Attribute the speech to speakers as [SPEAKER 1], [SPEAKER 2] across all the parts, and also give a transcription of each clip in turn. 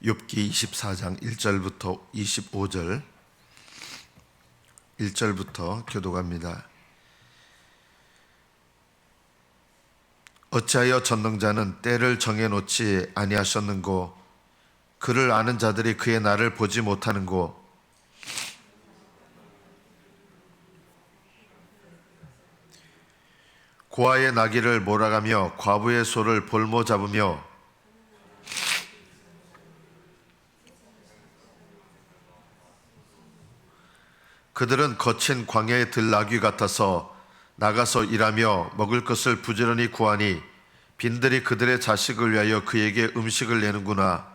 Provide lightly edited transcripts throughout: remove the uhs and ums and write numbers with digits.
[SPEAKER 1] 욥기 24장 1절부터 25절 1절부터 교독합니다. 어찌하여 전능자는 때를 정해놓지 아니하셨는고, 그를 아는 자들이 그의 날을 보지 못하는고, 고아의 나귀를 몰아가며 과부의 소를 볼모 잡으며 그들은 거친 광야의 들나귀 같아서 나가서 일하며 먹을 것을 부지런히 구하니 빈들이 그들의 자식을 위하여 그에게 음식을 내는구나.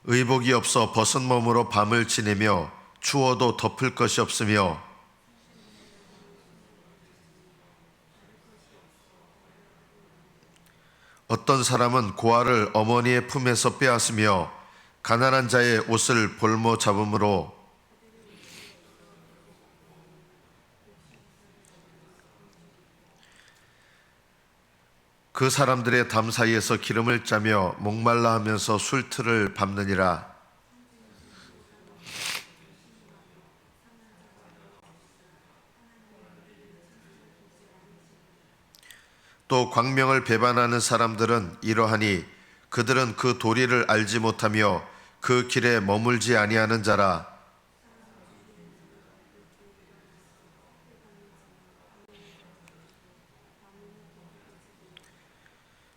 [SPEAKER 1] 의복이 없어 벗은 몸으로 밤을 지내며 추워도 덮을 것이 없으며 어떤 사람은 고아를 어머니의 품에서 빼앗으며 가난한 자의 옷을 볼모 잡음으로 그 사람들의 담 사이에서 기름을 짜며 목말라 하면서 술틀을 밟느니라. 또 광명을 배반하는 사람들은 이러하니 그들은 그 도리를 알지 못하며 그 길에 머물지 아니하는 자라.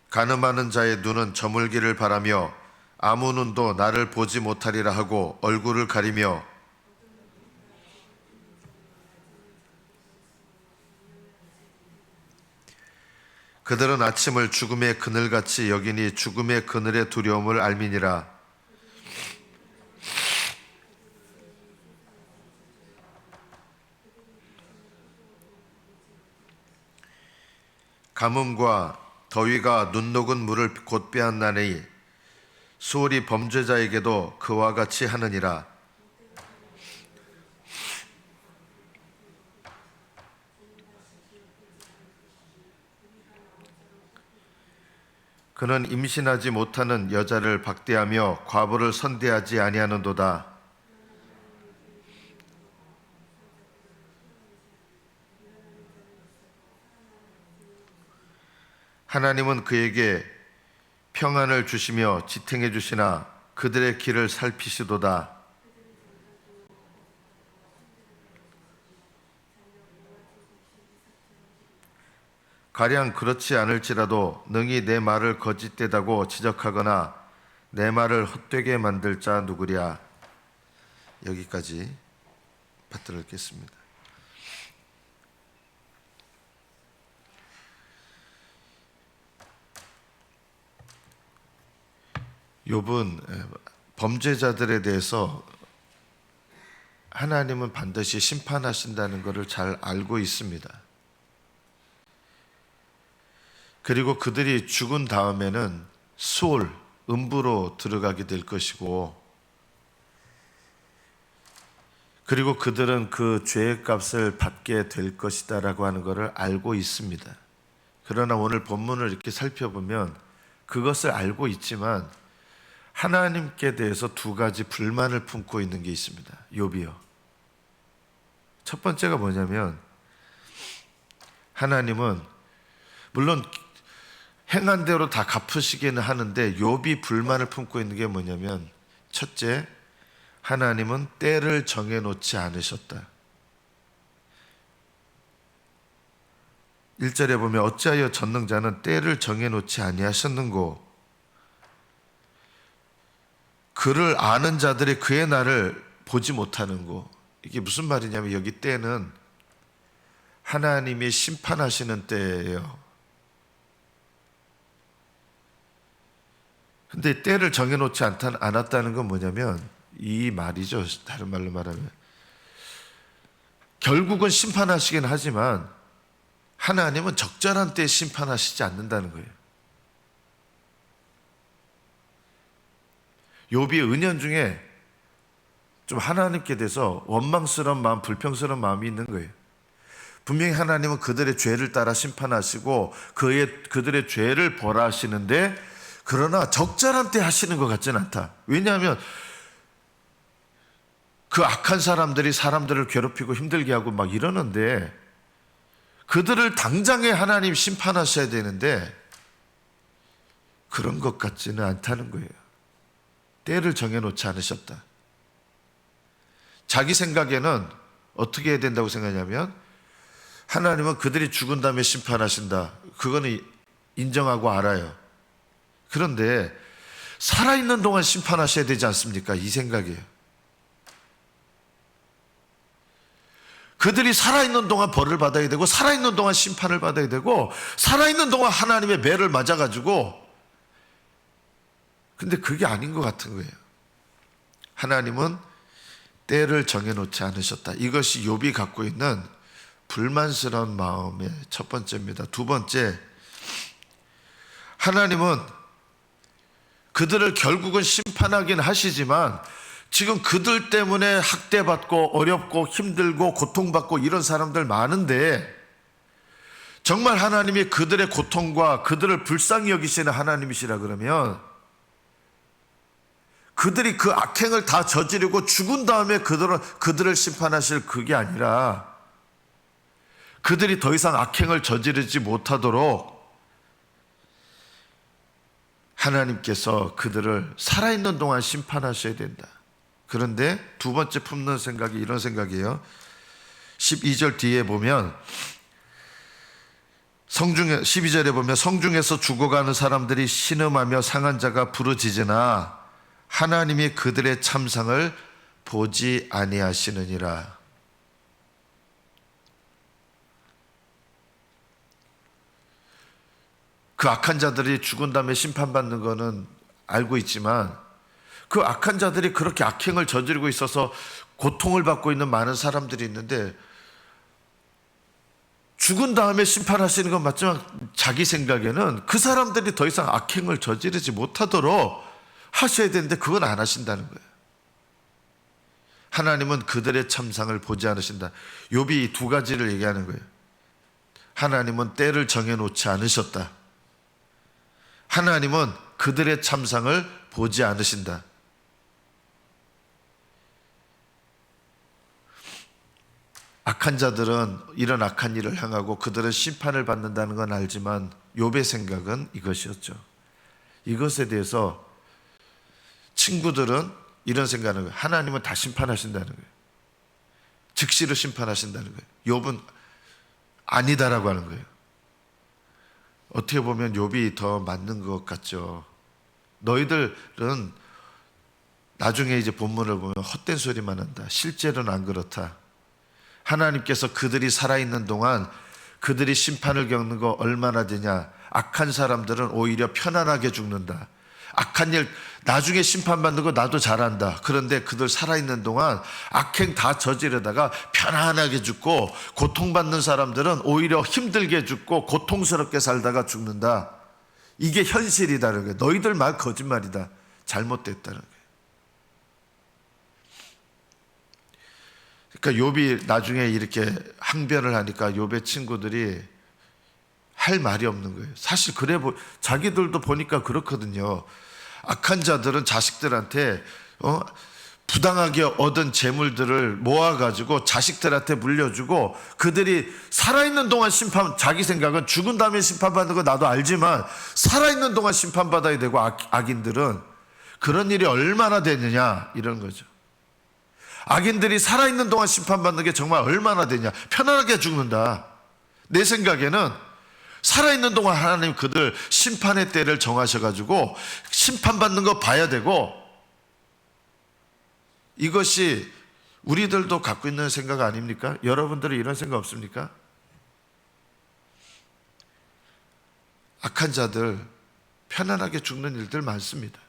[SPEAKER 1] 간음하는 자의 눈은 저물기를 바라며 아무 눈도 나를 보지 못하리라 하고 얼굴을 가리며 그들은 아침을 죽음의 그늘같이 여기니 죽음의 그늘의 두려움을 알미니라. 가뭄과 더위가 눈 녹은 물을 곧 빼앗나니 수월이 범죄자에게도 그와 같이 하느니라. 그는 임신하지 못하는 여자를 박대하며 과부를 선대하지 아니하는도다. 하나님은 그에게 평안을 주시며 지탱해 주시나 그들의 길을 살피시도다. 가령 그렇지 않을지라도 능히 내 말을 거짓되다고 지적하거나 내 말을 헛되게 만들 자 누구랴. 여기까지 받들어 읽겠습니다. 욥은 범죄자들에 대해서 하나님은 반드시 심판하신다는 것을 잘 알고 있습니다. 그리고 그들이 죽은 다음에는 수올, 음부로 들어가게 될 것이고, 그리고 그들은 그 죄의 값을 받게 될 것이다 라고 하는 것을 알고 있습니다. 그러나 오늘 본문을 이렇게 살펴보면 그것을 알고 있지만 하나님께 대해서 두 가지 불만을 품고 있는 게 있습니다. 욥이요. 첫 번째가 뭐냐면, 하나님은 물론 행한 대로 다 갚으시기는 하는데 욥이 불만을 품고 있는 게 뭐냐면, 첫째, 하나님은 때를 정해놓지 않으셨다. 1절에 보면 어찌하여 전능자는 때를 정해놓지 아니하셨는고, 그를 아는 자들이 그의 날을 보지 못하는고. 이게 무슨 말이냐면, 여기 때는 하나님이 심판하시는 때예요. 근데 때를 정해놓지 않았다는 건 뭐냐면 이 말이죠. 다른 말로 말하면 결국은 심판하시긴 하지만 하나님은 적절한 때에 심판하시지 않는다는 거예요. 욥이 은연중에 좀 하나님께 대해서 원망스러운 마음, 불평스러운 마음이 있는 거예요. 분명히 하나님은 그들의 죄를 따라 심판하시고 그들의 죄를 벌하시는데, 그러나 적절한 때 하시는 것 같지는 않다. 왜냐하면 그 악한 사람들이 사람들을 괴롭히고 힘들게 하고 막 이러는데, 그들을 당장에 하나님 심판하셔야 되는데 그런 것 같지는 않다는 거예요. 때를 정해놓지 않으셨다. 자기 생각에는 어떻게 해야 된다고 생각하냐면, 하나님은 그들이 죽은 다음에 심판하신다. 그거는 인정하고 알아요. 그런데 살아있는 동안 심판하셔야 되지 않습니까? 이 생각이에요. 그들이 살아있는 동안 벌을 받아야 되고, 살아있는 동안 심판을 받아야 되고, 살아있는 동안 하나님의 매를 맞아가지고, 근데 그게 아닌 것 같은 거예요. 하나님은 때를 정해놓지 않으셨다. 이것이 욥이 갖고 있는 불만스러운 마음의 첫 번째입니다. 두 번째, 하나님은 그들을 결국은 심판하긴 하시지만 지금 그들 때문에 학대받고 어렵고 힘들고 고통받고 이런 사람들 많은데, 정말 하나님이 그들의 고통과 그들을 불쌍히 여기시는 하나님이시라 그러면, 그들이 그 악행을 다 저지르고 죽은 다음에 그들을 심판하실 그게 아니라, 그들이 더 이상 악행을 저지르지 못하도록 하나님께서 그들을 살아있는 동안 심판하셔야 된다. 그런데 두 번째 품는 생각이 이런 생각이에요. 12절 뒤에 보면, 12절에 보면 성중에서 죽어가는 사람들이 신음하며 상한 자가 부르짖으나 하나님이 그들의 참상을 보지 아니하시느니라. 그 악한 자들이 죽은 다음에 심판받는 거는 알고 있지만, 그 악한 자들이 그렇게 악행을 저지르고 있어서 고통을 받고 있는 많은 사람들이 있는데, 죽은 다음에 심판하시는 건 맞지만 자기 생각에는 그 사람들이 더 이상 악행을 저지르지 못하도록 하셔야 되는데 그건 안 하신다는 거예요. 하나님은 그들의 참상을 보지 않으신다. 욥이 두 가지를 얘기하는 거예요. 하나님은 때를 정해놓지 않으셨다. 하나님은 그들의 참상을 보지 않으신다. 악한 자들은 이런 악한 일을 행하고 그들은 심판을 받는다는 건 알지만 욥의 생각은 이것이었죠. 이것에 대해서 친구들은 이런 생각을 하는 거예요. 하나님은 다 심판하신다는 거예요. 즉시로 심판하신다는 거예요. 욥은 아니다라고 하는 거예요. 어떻게 보면 욥이 더 맞는 것 같죠. 너희들은 나중에 이제 본문을 보면 헛된 소리만 한다. 실제로는 안 그렇다. 하나님께서 그들이 살아있는 동안 그들이 심판을 겪는 거 얼마나 되냐. 악한 사람들은 오히려 편안하게 죽는다. 악한 일 나중에 심판받는 거 나도 잘한다. 그런데 그들 살아있는 동안 악행 다 저지르다가 편안하게 죽고, 고통받는 사람들은 오히려 힘들게 죽고 고통스럽게 살다가 죽는다. 이게 현실이다는 거예요. 너희들 말 거짓말이다. 잘못됐다는 거예요. 그러니까 욥이 나중에 이렇게 항변을 하니까 욥의 친구들이 할 말이 없는 거예요. 사실 그래 자기들도 보니까 그렇거든요. 악한 자들은 자식들한테 부당하게 얻은 재물들을 모아가지고 자식들한테 물려주고, 그들이 살아있는 동안 자기 생각은 죽은 다음에 심판받는 거 나도 알지만 살아있는 동안 심판받아야 되고, 악인들은 그런 일이 얼마나 되느냐 이런 거죠. 악인들이 살아있는 동안 심판받는 게 정말 얼마나 되냐. 편안하게 죽는다. 내 생각에는 살아있는 동안 하나님 그들 심판의 때를 정하셔가지고 심판받는 거 봐야 되고, 이것이 우리들도 갖고 있는 생각 아닙니까? 여러분들은 이런 생각 없습니까? 악한 자들 편안하게 죽는 일들 많습니다.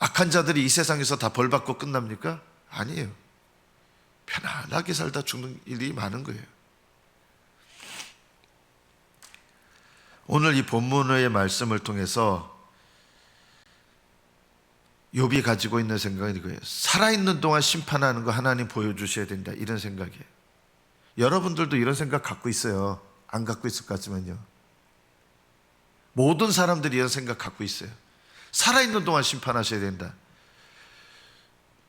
[SPEAKER 1] 악한 자들이 이 세상에서 다 벌받고 끝납니까? 아니에요. 편안하게 살다 죽는 일이 많은 거예요. 오늘 이 본문의 말씀을 통해서 욥이 가지고 있는 생각은 이거예요. 살아있는 동안 심판하는 거 하나님 보여주셔야 된다. 이런 생각이에요. 여러분들도 이런 생각 갖고 있어요. 안 갖고 있을 것 같지만요. 모든 사람들이 이런 생각 갖고 있어요. 살아있는 동안 심판하셔야 된다.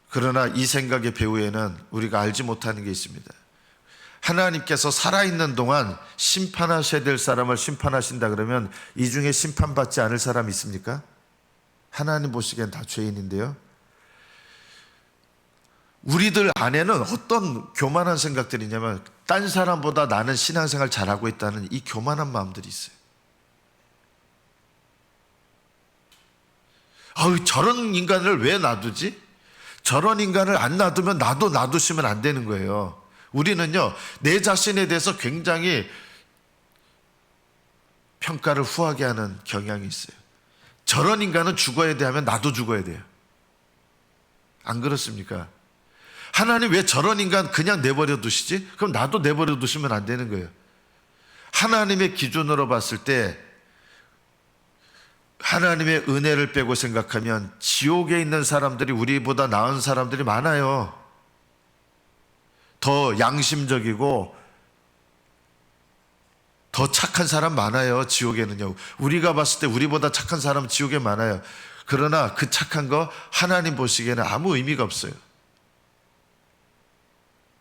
[SPEAKER 1] 그러나 이 생각의 배후에는 우리가 알지 못하는 게 있습니다. 하나님께서 살아있는 동안 심판하셔야 될 사람을 심판하신다 그러면 이 중에 심판받지 않을 사람이 있습니까? 하나님 보시기엔 다 죄인인데요. 우리들 안에는 어떤 교만한 생각들이 있냐면 딴 사람보다 나는 신앙생활 잘하고 있다는 이 교만한 마음들이 있어요. 아유, 저런 인간을 왜 놔두지? 저런 인간을 안 놔두면 나도 놔두시면 안 되는 거예요. 우리는요, 내 자신에 대해서 굉장히 평가를 후하게 하는 경향이 있어요. 저런 인간은 죽어야 돼 하면 나도 죽어야 돼요. 안 그렇습니까? 하나님 왜 저런 인간 그냥 내버려 두시지? 그럼 나도 내버려 두시면 안 되는 거예요. 하나님의 기준으로 봤을 때 하나님의 은혜를 빼고 생각하면 지옥에 있는 사람들이 우리보다 나은 사람들이 많아요. 더 양심적이고 더 착한 사람 많아요. 지옥에는요. 우리가 봤을 때 우리보다 착한 사람은 지옥에 많아요. 그러나 그 착한 거 하나님 보시기에는 아무 의미가 없어요.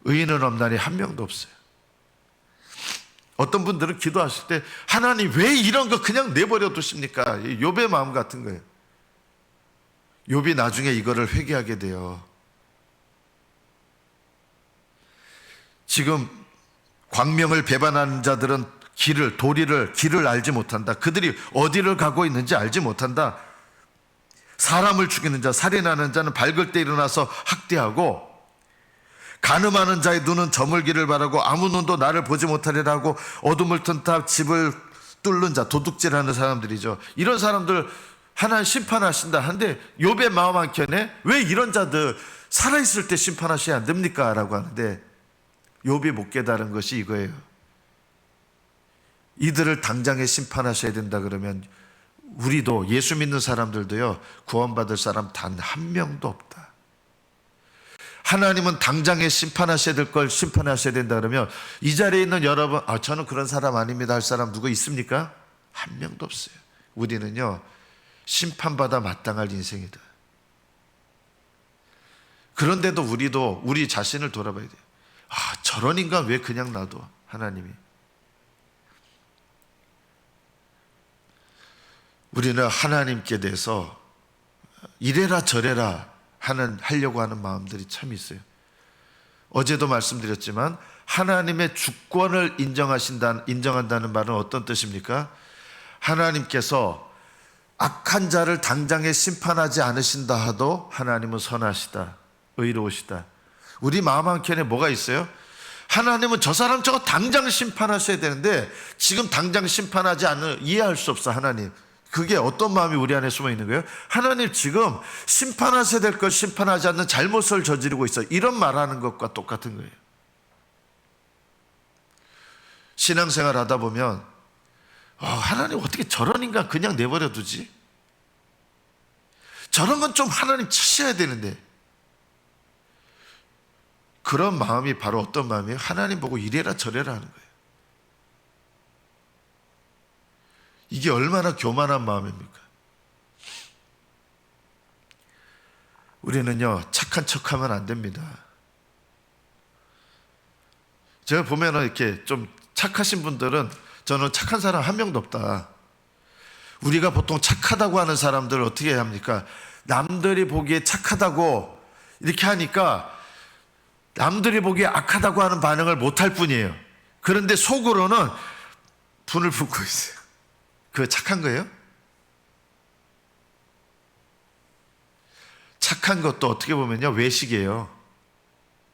[SPEAKER 1] 의인은 없나니 한 명도 없어요. 어떤 분들은 기도하실 때 하나님 왜 이런 거 그냥 내버려 두십니까? 욥의 마음 같은 거예요. 욥이 나중에 이거를 회개하게 돼요. 지금 광명을 배반하는 자들은 길을 알지 못한다. 그들이 어디를 가고 있는지 알지 못한다. 사람을 죽이는 자, 살인하는 자는 밝을 때 일어나서 학대하고 간음하는 자의 눈은 저물기를 바라고 아무 눈도 나를 보지 못하리라 하고 어둠을 튼다 집을 뚫는 자, 도둑질하는 사람들이죠. 이런 사람들 하나님 심판하신다 하는데 욥의 마음 한켠에 왜 이런 자들 살아있을 때 심판하셔야 안 됩니까? 라고 하는데 욥이 못 깨달은 것이 이거예요. 이들을 당장에 심판하셔야 된다 그러면 우리도 예수 믿는 사람들도요, 구원받을 사람 단 한 명도 없다. 하나님은 당장에 심판하셔야 될 걸 심판하셔야 된다 그러면 이 자리에 있는 여러분, 저는 그런 사람 아닙니다 할 사람 누구 있습니까? 한 명도 없어요. 우리는요, 심판받아 마땅할 인생이다. 그런데도 우리도 우리 자신을 돌아봐야 돼요. 저런 인간 왜 그냥 놔둬? 하나님이. 우리는 하나님께 대해서 이래라 저래라 하려고 하는 마음들이 참 있어요. 어제도 말씀드렸지만 하나님의 주권을 인정한다는 말은 어떤 뜻입니까? 하나님께서 악한 자를 당장에 심판하지 않으신다 하도 하나님은 선하시다, 의로우시다. 우리 마음 한켠에 뭐가 있어요? 하나님은 저 사람 저거 당장 심판하셔야 되는데 지금 당장 심판하지 않으면 이해할 수 없어. 하나님, 그게 어떤 마음이 우리 안에 숨어 있는 거예요? 하나님 지금 심판하셔야 될 걸 심판하지 않는 잘못을 저지르고 있어. 이런 말하는 것과 똑같은 거예요. 신앙생활 하다 보면 하나님 어떻게 저런 인간 그냥 내버려 두지? 저런 건 좀 하나님 치셔야 되는데. 그런 마음이 바로 어떤 마음이에요? 하나님 보고 이래라 저래라 하는 거예요. 이게 얼마나 교만한 마음입니까? 우리는요, 착한 척하면 안 됩니다. 제가 보면은 이렇게 좀 착하신 분들은 저는 착한 사람 한 명도 없다. 우리가 보통 착하다고 하는 사람들을 어떻게 해야 합니까? 남들이 보기에 착하다고 이렇게 하니까 남들이 보기에 악하다고 하는 반응을 못할 뿐이에요. 그런데 속으로는 분을 품고 있어요. 그거 착한 거예요? 착한 것도 어떻게 보면요, 외식이에요.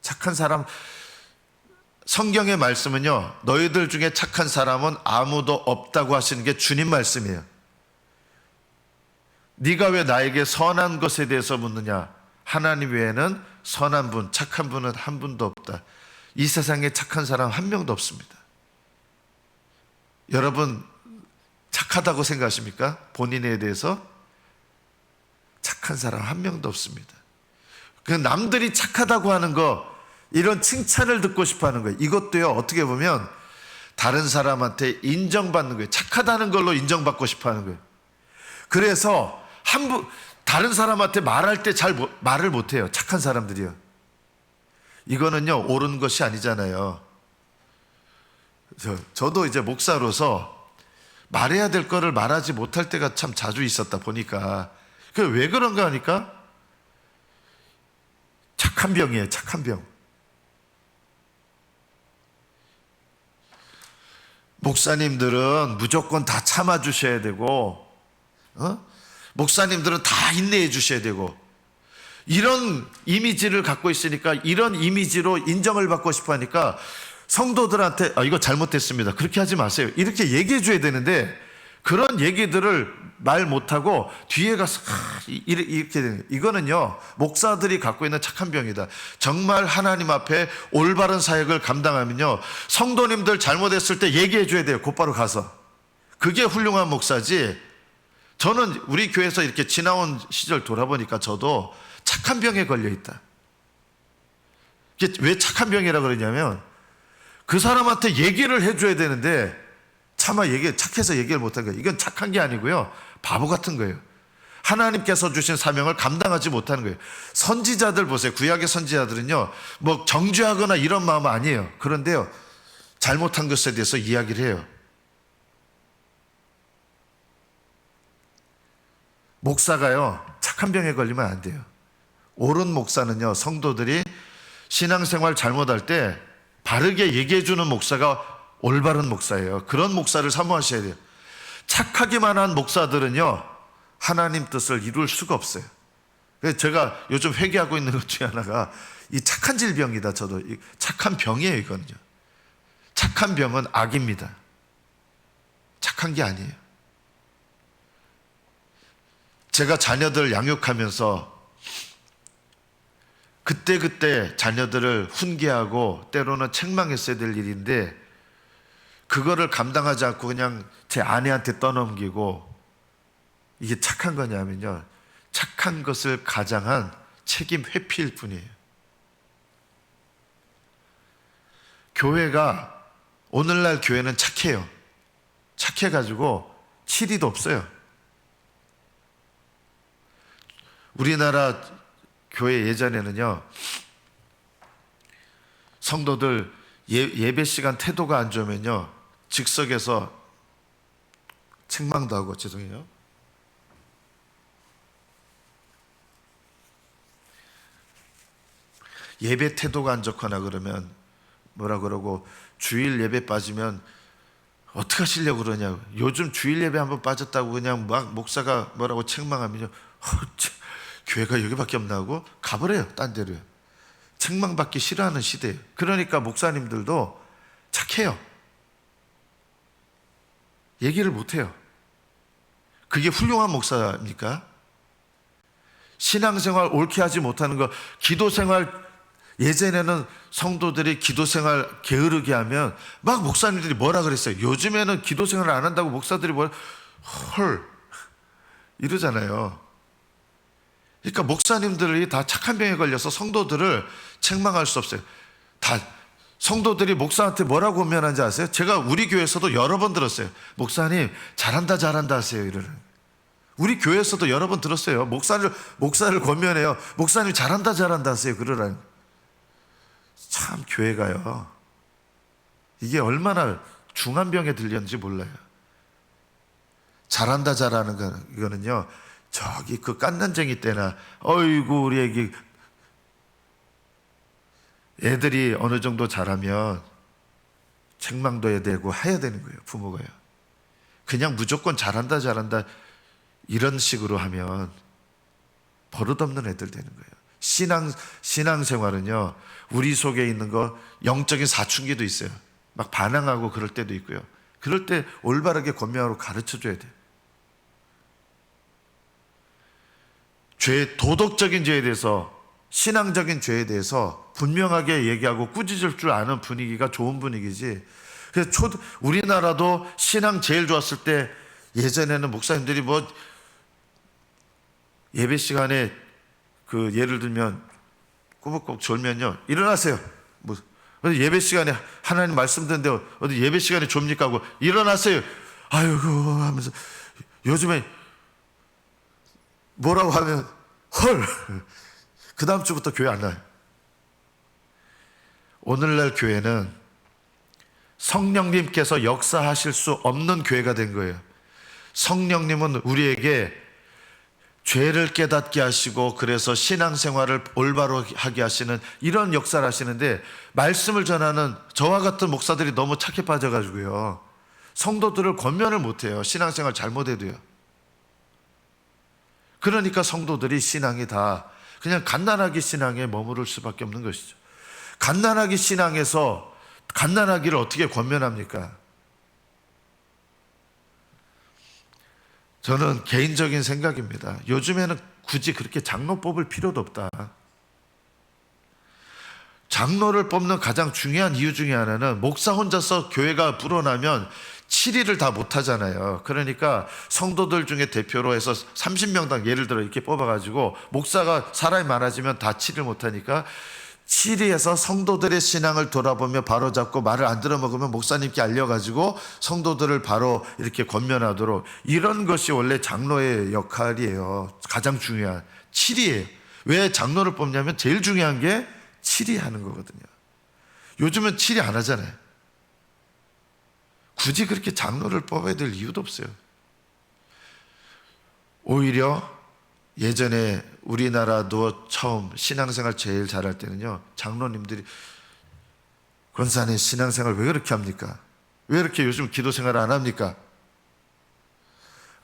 [SPEAKER 1] 착한 사람, 성경의 말씀은요, 너희들 중에 착한 사람은 아무도 없다고 하시는 게 주님 말씀이에요. 네가 왜 나에게 선한 것에 대해서 묻느냐? 하나님 외에는 선한 분, 착한 분은 한 분도 없다. 이 세상에 착한 사람 한 명도 없습니다. 여러분 착하다고 생각하십니까? 본인에 대해서 착한 사람 한 명도 없습니다. 그 남들이 착하다고 하는 거, 이런 칭찬을 듣고 싶어 하는 거예요. 이것도요, 어떻게 보면 다른 사람한테 인정받는 거예요. 착하다는 걸로 인정받고 싶어 하는 거예요. 그래서 다른 사람한테 말할 때 잘 말을 못해요. 착한 사람들이요. 이거는요, 옳은 것이 아니잖아요. 저도 이제 목사로서 말해야 될 거를 말하지 못할 때가 참 자주 있었다 보니까, 왜 그런가 하니까 착한 병이에요. 착한 병. 목사님들은 무조건 다 참아주셔야 되고, 목사님들은 다 인내해 주셔야 되고, 이런 이미지를 갖고 있으니까, 이런 이미지로 인정을 받고 싶어 하니까 성도들한테 이거 잘못됐습니다, 그렇게 하지 마세요, 이렇게 얘기해 줘야 되는데, 그런 얘기들을 말 못하고 뒤에 가서 이렇게 되는 거예요. 이거는요, 목사들이 갖고 있는 착한 병이다. 정말 하나님 앞에 올바른 사역을 감당하면요, 성도님들 잘못했을 때 얘기해 줘야 돼요. 곧바로 가서. 그게 훌륭한 목사지. 저는 우리 교회에서 이렇게 지나온 시절 돌아보니까 저도 착한 병에 걸려 있다. 이게 왜 착한 병이라 그러냐면, 그 사람한테 얘기를 해줘야 되는데 차마 착해서 얘기를 못한 거예요. 이건 착한 게 아니고요, 바보 같은 거예요. 하나님께서 주신 사명을 감당하지 못하는 거예요. 선지자들 보세요. 구약의 선지자들은요, 뭐 정죄하거나 이런 마음 아니에요. 그런데요, 잘못한 것에 대해서 이야기를 해요. 목사가요, 착한 병에 걸리면 안 돼요. 옳은 목사는요, 성도들이 신앙생활 잘못할 때 바르게 얘기해 주는 목사가 올바른 목사예요. 그런 목사를 사모하셔야 돼요. 착하기만 한 목사들은요, 하나님 뜻을 이룰 수가 없어요. 그래서 제가 요즘 회개하고 있는 것 중에 하나가 이 착한 질병이다. 저도 착한 병이에요. 이거는요, 착한 병은 악입니다. 착한 게 아니에요. 제가 자녀들 양육하면서 그때그때 자녀들을 훈계하고 때로는 책망했어야 될 일인데, 그거를 감당하지 않고 그냥 제 아내한테 떠넘기고, 이게 착한 거냐면요, 착한 것을 가장한 책임 회피일 뿐이에요. 교회가, 오늘날 교회는 착해요. 착해가지고 치리도 없어요. 우리나라 교회 예전에는요, 성도들 예배 시간 태도가 안 좋으면요, 즉석에서 책망도 하고, 죄송해요, 예배 태도가 안 좋거나 그러면 뭐라 그러고, 주일 예배 빠지면 어떻게 하시려고 그러냐고. 요즘 주일 예배 한번 빠졌다고 그냥 막 목사가 뭐라고 책망하면요, 교회가 여기밖에 없나 하고 가버려요. 딴 데로요. 책망받기 싫어하는 시대예요. 그러니까 목사님들도 착해요. 얘기를 못해요. 그게 훌륭한 목사입니까? 신앙생활 옳게 하지 못하는 거, 기도생활, 예전에는 성도들이 기도생활 게으르게 하면 막 목사님들이 뭐라 그랬어요. 요즘에는 기도생활을 안 한다고 목사들이 헐 이러잖아요. 그러니까 목사님들이 다 착한 병에 걸려서 성도들을 책망할 수 없어요. 다 성도들이 목사한테 뭐라고 권면하는지 아세요? 제가 우리 교회에서도 여러 번 들었어요. 목사님 잘한다 잘한다 하세요, 이러는. 우리 교회에서도 여러 번 들었어요. 목사를 권면해요. 목사님 잘한다 잘한다 하세요, 그러라는. 참 교회가요, 이게 얼마나 중한 병에 들렸는지 몰라요. 잘한다 잘하는 거, 이거는요, 저기 그 깐난쟁이 때나, 어이구 우리 애들이 어느 정도 잘하면 책망도 해야 되고 해야 되는 거예요, 부모가요. 그냥 무조건 잘한다 잘한다 이런 식으로 하면 버릇없는 애들 되는 거예요. 신앙생활은요, 우리 속에 있는 거, 영적인 사춘기도 있어요. 막 반항하고 그럴 때도 있고요. 그럴 때 올바르게 권면하고 가르쳐 줘야 돼요. 도덕적인 죄에 대해서, 신앙적인 죄에 대해서 분명하게 얘기하고 꾸짖을 줄 아는 분위기가 좋은 분위기지. 그래서 우리나라도 신앙 제일 좋았을 때, 예전에는 목사님들이 뭐 예배 시간에 예를 들면 꾸벅꾸벅 졸면요, 일어나세요, 어디 예배 시간에 하나님 말씀 듣는데 어디 예배 시간에 좁니까 하고 일어나세요. 아이고 하면서 요즘에 뭐라고 하면 헐 그 다음 주부터 교회 안 나요. 오늘날 교회는 성령님께서 역사하실 수 없는 교회가 된 거예요. 성령님은 우리에게 죄를 깨닫게 하시고 그래서 신앙생활을 올바로 하게 하시는 이런 역사를 하시는데, 말씀을 전하는 저와 같은 목사들이 너무 착해 빠져가지고요, 성도들을 권면을 못해요. 신앙생활 잘못해도요. 그러니까 성도들이 신앙이 다 그냥 갓난아기 신앙에 머무를 수밖에 없는 것이죠. 갓난아기 신앙에서 갓난아기를 어떻게 권면합니까? 저는 개인적인 생각입니다. 요즘에는 굳이 그렇게 장로 뽑을 필요도 없다. 장로를 뽑는 가장 중요한 이유 중에 하나는 목사 혼자서 교회가 불어나면 7일을 다 못하잖아요. 그러니까 성도들 중에 대표로 해서 30명당 예를 들어 이렇게 뽑아가지고 목사가 사람이 많아지면 다 7일 못하니까 7위에서 성도들의 신앙을 돌아보며 바로잡고 말을 안 들어먹으면 목사님께 알려가지고 성도들을 바로 이렇게 권면하도록, 이런 것이 원래 장로의 역할이에요. 가장 중요한 7위예요. 왜 장로를 뽑냐면 제일 중요한 게 7위 하는 거거든요. 요즘은 7위 안 하잖아요. 굳이 그렇게 장로를 뽑아야 될 이유도 없어요. 오히려 예전에 우리나라도 처음 신앙생활 제일 잘할 때는요, 장로님들이 권사님 신앙생활 왜 그렇게 합니까? 왜 이렇게 요즘 기도생활 안 합니까?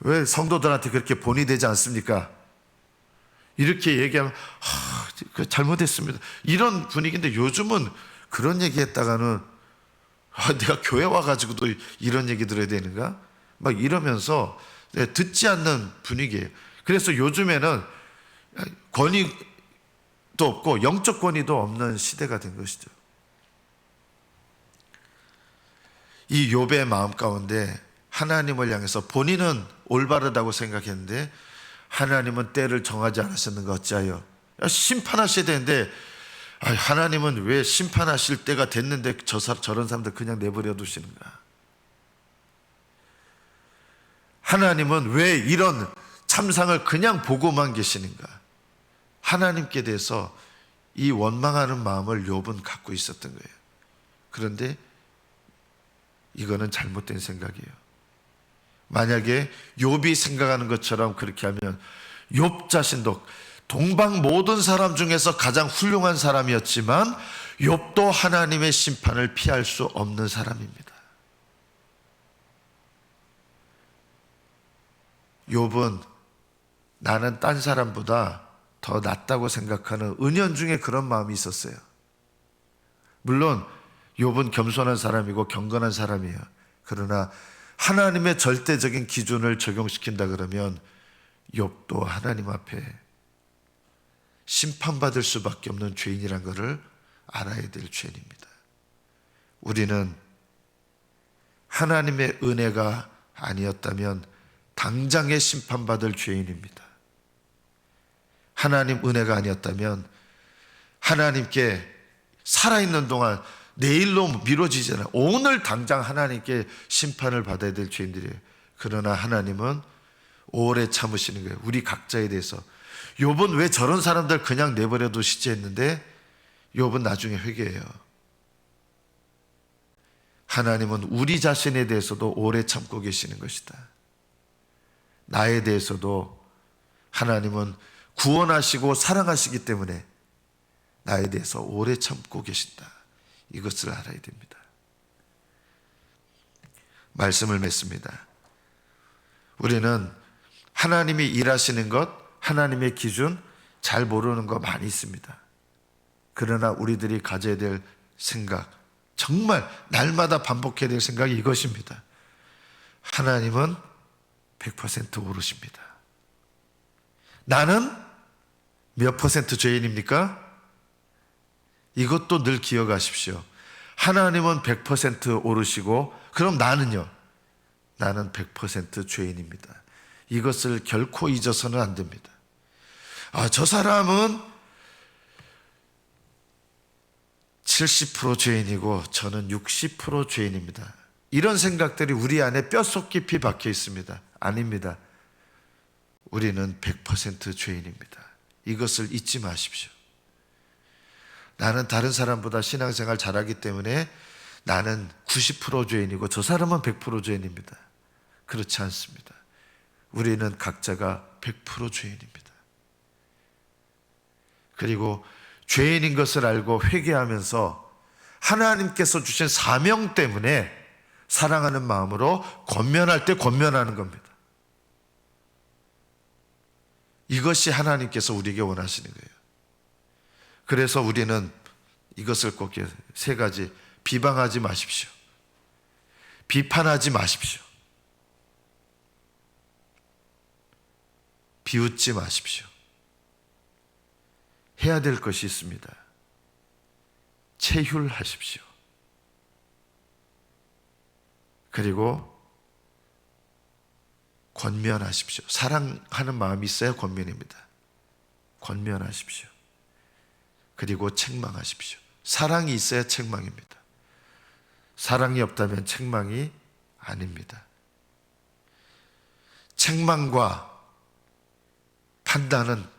[SPEAKER 1] 왜 성도들한테 그렇게 본이 되지 않습니까? 이렇게 얘기하면 잘못했습니다, 이런 분위기인데, 요즘은 그런 얘기했다가는 내가 교회 와가지고도 이런 얘기 들어야 되는가? 막 이러면서 듣지 않는 분위기예요. 그래서 요즘에는 권위도 없고 영적 권위도 없는 시대가 된 것이죠. 이 욥의 마음 가운데 하나님을 향해서 본인은 올바르다고 생각했는데 하나님은 때를 정하지 않으셨는가 어찌하여 심판하셔야 되는데, 하나님은 왜 심판하실 때가 됐는데 저런 사람들 그냥 내버려 두시는가? 하나님은 왜 이런 참상을 그냥 보고만 계시는가? 하나님께 대해서 이 원망하는 마음을 욥은 갖고 있었던 거예요. 그런데 이거는 잘못된 생각이에요. 만약에 욥이 생각하는 것처럼 그렇게 하면 욥 자신도 동방 모든 사람 중에서 가장 훌륭한 사람이었지만 욥도 하나님의 심판을 피할 수 없는 사람입니다. 욥은 나는 딴 사람보다 더 낫다고 생각하는 은연중에 그런 마음이 있었어요. 물론 욥은 겸손한 사람이고 경건한 사람이에요. 그러나 하나님의 절대적인 기준을 적용시킨다 그러면 욥도 하나님 앞에 심판받을 수밖에 없는 죄인이란 것을 알아야 될 죄인입니다. 우리는 하나님의 은혜가 아니었다면 당장에 심판받을 죄인입니다. 하나님 은혜가 아니었다면 하나님께 살아있는 동안 내일로 미뤄지잖아요. 오늘 당장 하나님께 심판을 받아야 될 죄인들이에요. 그러나 하나님은 오래 참으시는 거예요. 우리 각자에 대해서. 욥은 왜 저런 사람들 그냥 내버려 두시지 했는데 욥은 나중에 회개해요. 하나님은 우리 자신에 대해서도 오래 참고 계시는 것이다. 나에 대해서도 하나님은 구원하시고 사랑하시기 때문에 나에 대해서 오래 참고 계신다. 이것을 알아야 됩니다. 말씀을 맺습니다. 우리는 하나님이 일하시는 것, 하나님의 기준 잘 모르는 거 많이 있습니다. 그러나 우리들이 가져야 될 생각, 정말 날마다 반복해야 될 생각이 이것입니다. 하나님은 100% 오르십니다. 나는 몇 퍼센트 죄인입니까? 이것도 늘 기억하십시오. 하나님은 100% 오르시고 그럼 나는요? 나는 100% 죄인입니다. 이것을 결코 잊어서는 안 됩니다. 저 사람은 70% 죄인이고 저는 60% 죄인입니다. 이런 생각들이 우리 안에 뼛속 깊이 박혀 있습니다. 아닙니다. 우리는 100% 죄인입니다. 이것을 잊지 마십시오. 나는 다른 사람보다 신앙생활 잘하기 때문에 나는 90% 죄인이고 저 사람은 100% 죄인입니다. 그렇지 않습니다. 우리는 각자가 100% 죄인입니다. 그리고 죄인인 것을 알고 회개하면서 하나님께서 주신 사명 때문에 사랑하는 마음으로 권면할 때 권면하는 겁니다. 이것이 하나님께서 우리에게 원하시는 거예요. 그래서 우리는 이것을 꼭 세 가지: 비방하지 마십시오. 비판하지 마십시오. 비웃지 마십시오. 해야 될 것이 있습니다. 체휼하십시오. 그리고 권면하십시오. 사랑하는 마음이 있어야 권면입니다. 권면하십시오. 그리고 책망하십시오. 사랑이 있어야 책망입니다. 사랑이 없다면 책망이 아닙니다. 책망과 판단은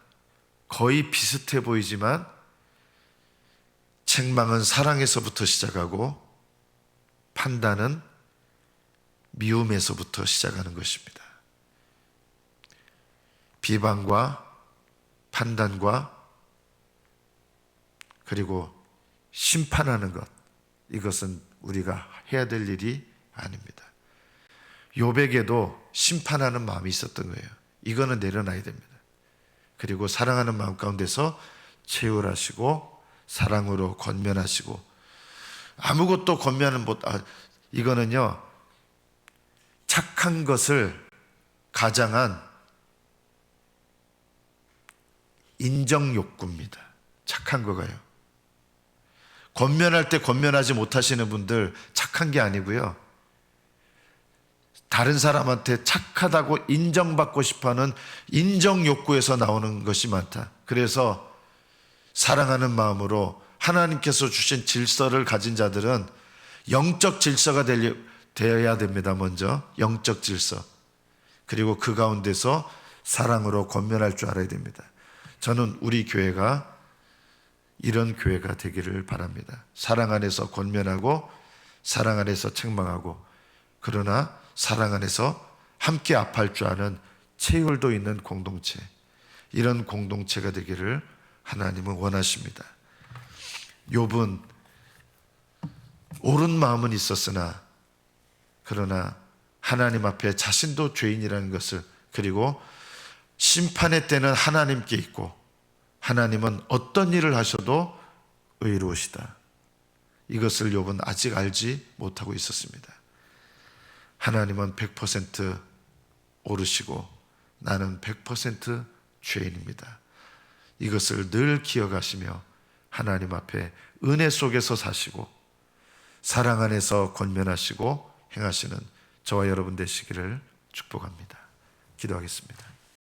[SPEAKER 1] 거의 비슷해 보이지만 책망은 사랑에서부터 시작하고 판단은 미움에서부터 시작하는 것입니다. 비방과 판단과 그리고 심판하는 것, 이것은 우리가 해야 될 일이 아닙니다. 욥에게도 심판하는 마음이 있었던 거예요. 이거는 내려놔야 됩니다. 그리고 사랑하는 마음 가운데서 체휼하시고 사랑으로 권면하시고, 아무것도 권면은 이거는요, 착한 것을 가장한 인정 욕구입니다. 착한 거가요. 권면할 때 권면하지 못하시는 분들 착한 게 아니고요, 다른 사람한테 착하다고 인정받고 싶어하는 인정 욕구에서 나오는 것이 많다. 그래서 사랑하는 마음으로 하나님께서 주신 질서를 가진 자들은 영적 질서가 되어야 됩니다. 먼저 영적 질서, 그리고 그 가운데서 사랑으로 권면할 줄 알아야 됩니다. 저는 우리 교회가 이런 교회가 되기를 바랍니다. 사랑 안에서 권면하고 사랑 안에서 책망하고, 그러나 사랑 안에서 함께 아파할 줄 아는 체휼도 있는 공동체, 이런 공동체가 되기를 하나님은 원하십니다. 욥은 옳은 마음은 있었으나 그러나 하나님 앞에 자신도 죄인이라는 것을, 그리고 심판의 때는 하나님께 있고 하나님은 어떤 일을 하셔도 의로우시다, 이것을 욥은 아직 알지 못하고 있었습니다. 하나님은 100% 옳으시고 나는 100% 죄인입니다. 이것을 늘 기억하시며 하나님 앞에 은혜 속에서 사시고 사랑 안에서 권면하시고 행하시는 저와 여러분 되시기를 축복합니다. 기도하겠습니다.